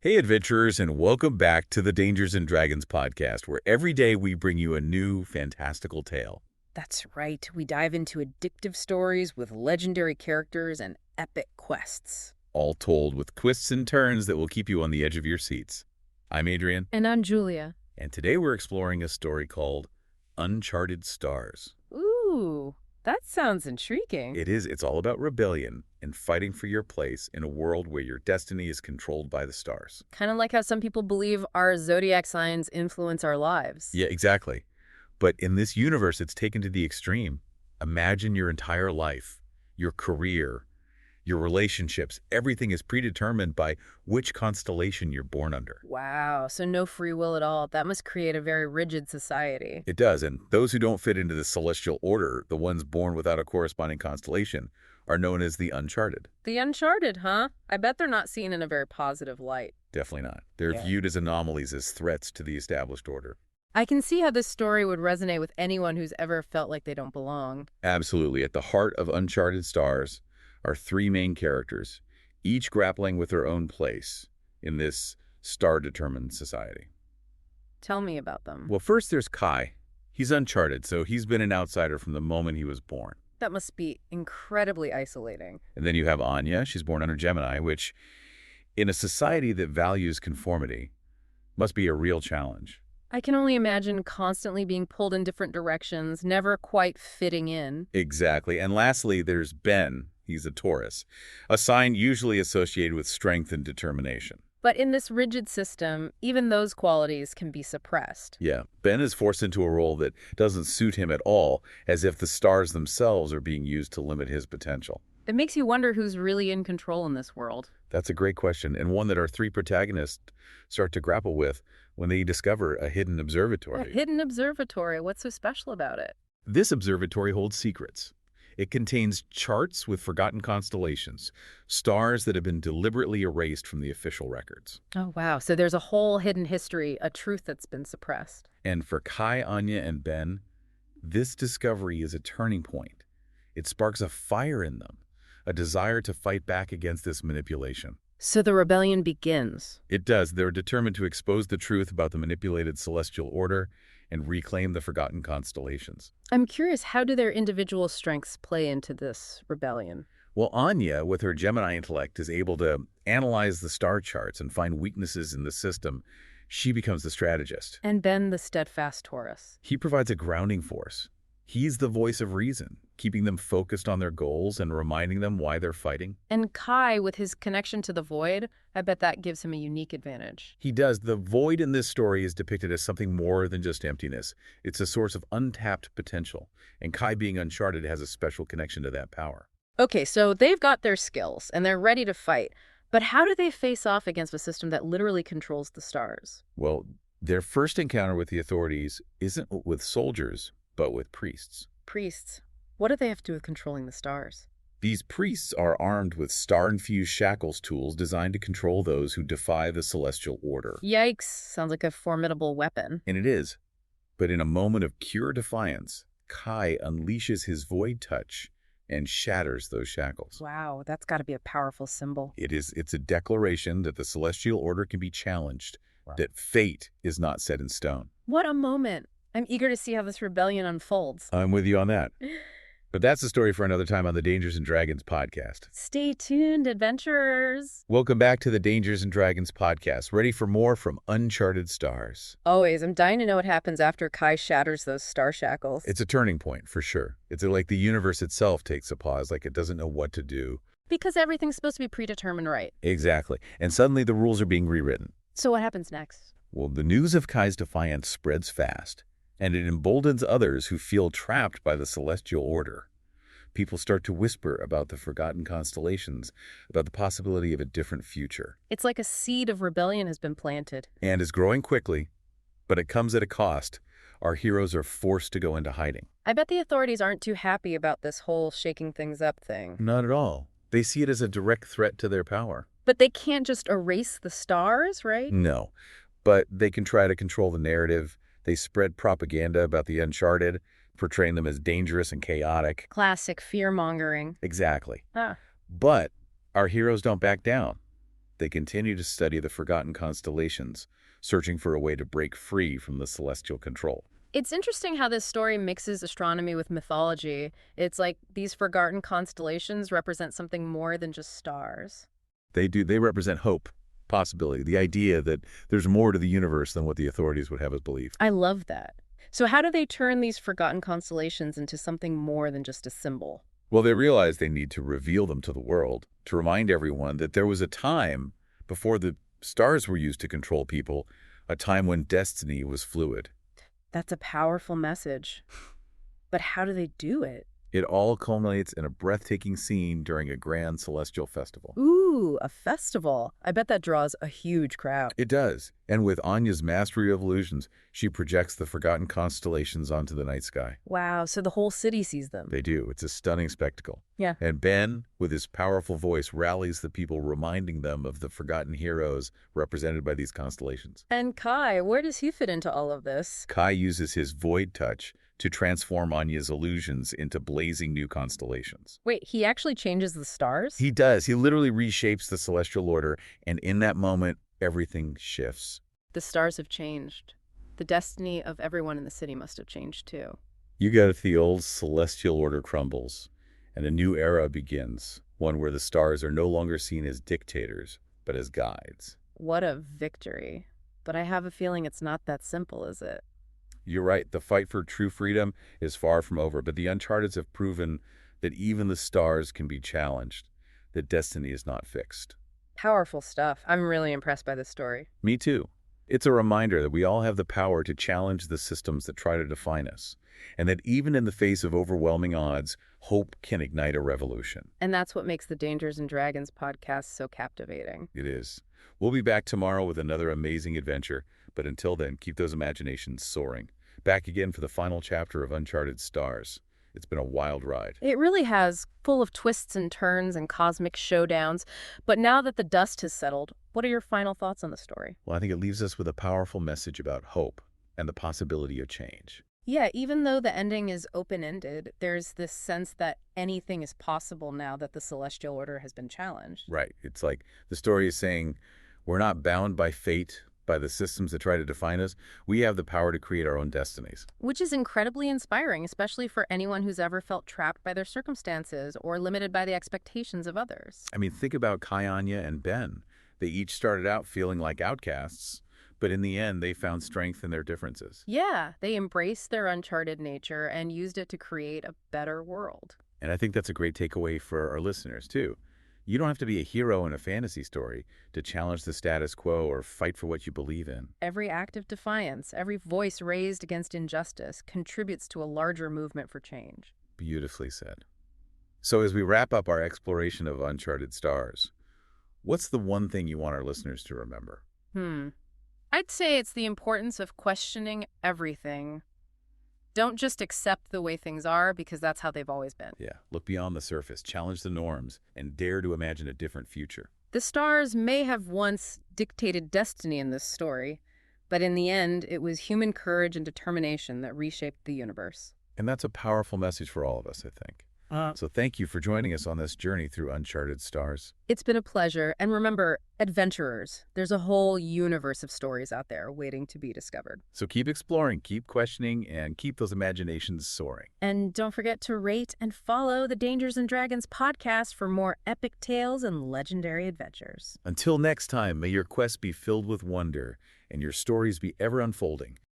Hey, adventurers, and welcome back to the Dangers and Dragons podcast, where every day we bring you a new, fantastical tale. That's right. We dive into addictive stories with legendary characters and epic quests. All told with twists and turns that will keep you on the edge of your seats. I'm Adrian, And I'm Julia. and today we're exploring a story called Uncharted Stars. Ooh, that sounds intriguing. It's all about rebellion and fighting for your place in a world where your destiny is controlled by the stars. Kind of like how some people believe our zodiac signs influence our lives. Yeah, exactly. But in this universe, it's taken to the extreme. Imagine your entire life, your career, your relationships, everything is predetermined by which constellation you're born under. Wow, so no free will at all. That must create a very rigid society. It does, and those who don't fit into the celestial order, the ones born without a corresponding constellation, are known as the Uncharted. The Uncharted, huh? I bet they're not seen in a very positive light. Definitely not. They're viewed as anomalies, as threats to the established order. I can see how this story would resonate with anyone who's ever felt like they don't belong. Absolutely. At the heart of Uncharted Stars are three main characters, each grappling with their own place in this star-determined society. Tell me about them. Well, first there's Kai. He's uncharted, so he's been an outsider from the moment he was born. That must be incredibly isolating. And then you have Anya. She's born under Gemini, which, in a society that values conformity, must be a real challenge. I can only imagine constantly being pulled in different directions, never quite fitting in. Exactly. And lastly, there's Ben. He's a Taurus, a sign usually associated with strength and determination. But in this rigid system, even those qualities can be suppressed. Yeah, Ben is forced into a role that doesn't suit him at all, as if the stars themselves are being used to limit his potential. It makes you wonder who's really in control in this world. That's a great question, and one that our three protagonists start to grapple with when they discover a hidden observatory. A hidden observatory, what's so special about it? This observatory holds secrets. It contains charts with forgotten constellations, stars that have been deliberately erased from the official records. Oh, wow. So there's a whole hidden history, a truth that's been suppressed. And for Kai, Anya, and Ben, this discovery is a turning point. It sparks a fire in them, a desire to fight back against this manipulation. So the rebellion begins. It does. They're determined to expose the truth about the manipulated celestial order and reclaim the forgotten constellations. I'm curious, how do their individual strengths play into this rebellion? Well, Anya, with her Gemini intellect, is able to analyze the star charts and find weaknesses in the system. She becomes the strategist. And Ben, the steadfast Taurus. He provides a grounding force. He's the voice of reason, keeping them focused on their goals and reminding them why they're fighting. And Kai, with his connection to the void, I bet that gives him a unique advantage. He does. The void in this story is depicted as something more than just emptiness. It's a source of untapped potential, and Kai, being uncharted, has a special connection to that power. Okay, so they've got their skills, and they're ready to fight. But how do they face off against a system that literally controls the stars? Well, their first encounter with the authorities isn't with soldiers, but with priests. Priests. What do they have to do with controlling the stars? These priests are armed with star-infused shackles tools designed to control those who defy the celestial order. Yikes. Sounds like a formidable weapon. And it is. But in a moment of pure defiance, Kai unleashes his void touch and shatters those shackles. Wow, that's got to be a powerful symbol. It's a declaration that the celestial order can be challenged, that fate is not set in stone. What a moment. I'm eager to see how this rebellion unfolds. I'm with you on that. But that's the story for another time on the Dangers and Dragons podcast. Stay tuned, adventurers. Welcome back to the Dangers and Dragons podcast, ready for more from Uncharted Stars. Always. I'm dying to know what happens after Kai shatters those star shackles. It's a turning point, for sure. It's like the universe itself takes a pause, like it doesn't know what to do. Because everything's supposed to be predetermined, right? Exactly. And suddenly the rules are being rewritten. So what happens next? Well, the news of Kai's defiance spreads fast, and it emboldens others who feel trapped by the celestial order. People start to whisper about the forgotten constellations, about the possibility of a different future. It's like a seed of rebellion has been planted. And is growing quickly, but it comes at a cost. Our heroes are forced to go into hiding. I bet the authorities aren't too happy about this whole shaking things up thing. Not at all. They see it as a direct threat to their power. But they can't just erase the stars, right? No, but they can try to control the narrative. They spread propaganda about the Uncharted, portraying them as dangerous and chaotic. Classic fear-mongering. Exactly. Ah. But our heroes don't back down. They continue to study the forgotten constellations, searching for a way to break free from the celestial control. It's interesting how this story mixes astronomy with mythology. It's like these forgotten constellations represent something more than just stars. They represent hope, possibility, the idea that there's more to the universe than what the authorities would have us believe. I love that. So how do they turn these forgotten constellations into something more than just a symbol? Well, they realize they need to reveal them to the world, to remind everyone that there was a time before the stars were used to control people, a time when destiny was fluid. That's a powerful message. But how do they do it? It all culminates in a breathtaking scene during a grand celestial festival. Ooh, a festival. I bet that draws a huge crowd. It does. And with Anya's mastery of illusions, she projects the forgotten constellations onto the night sky. Wow, so the whole city sees them. They do. It's a stunning spectacle. Yeah. And Ben, with his powerful voice, rallies the people, reminding them of the forgotten heroes represented by these constellations. And Kai, where does he fit into all of this? Kai uses his void touch to transform Anya's illusions into blazing new constellations. Wait, he actually changes the stars? He does. He literally reshapes the celestial order, and in that moment, everything shifts. The stars have changed. The destiny of everyone in the city must have changed too. You got it, the old celestial order crumbles, and a new era begins, one where the stars are no longer seen as dictators, but as guides. What a victory. But I have a feeling it's not that simple, is it? You're right, the fight for true freedom is far from over, but the Uncharteds have proven that even the stars can be challenged, that destiny is not fixed. Powerful stuff. I'm really impressed by this story. Me too. It's a reminder that we all have the power to challenge the systems that try to define us, and that even in the face of overwhelming odds, hope can ignite a revolution. And that's what makes the Dangers and Dragons podcast so captivating. It is. We'll be back tomorrow with another amazing adventure, but until then, keep those imaginations soaring. Back again for the final chapter of Uncharted Stars. It's been a wild ride. It really has, full of twists and turns and cosmic showdowns. But now that the dust has settled, what are your final thoughts on the story? Well, I think it leaves us with a powerful message about hope and the possibility of change. Yeah, even though the ending is open-ended, there's this sense that anything is possible now that the celestial order has been challenged. Right. It's like the story is saying we're not bound by fate, by the systems that try to define us. We have the power to create our own destinies. Which is incredibly inspiring, especially for anyone who's ever felt trapped by their circumstances or limited by the expectations of others. I mean, think about Kai, Anya, and Ben. They each started out feeling like outcasts, but in the end, they found strength in their differences. Yeah, they embraced their uncharted nature and used it to create a better world. And I think that's a great takeaway for our listeners, too. You don't have to be a hero in a fantasy story to challenge the status quo or fight for what you believe in. Every act of defiance, every voice raised against injustice contributes to a larger movement for change. Beautifully said. So as we wrap up our exploration of Uncharted Stars, what's the one thing you want our listeners to remember? I'd say it's the importance of questioning everything. Don't just accept the way things are because that's how they've always been. Yeah, look beyond the surface, challenge the norms, and dare to imagine a different future. The stars may have once dictated destiny in this story, but in the end, it was human courage and determination that reshaped the universe. And that's a powerful message for all of us, I think. So thank you for joining us on this journey through Uncharted Stars. It's been a pleasure. And remember, adventurers, there's a whole universe of stories out there waiting to be discovered. So keep exploring, keep questioning, and keep those imaginations soaring. And don't forget to rate and follow the Dangers and Dragons podcast for more epic tales and legendary adventures. Until next time, may your quest be filled with wonder and your stories be ever unfolding.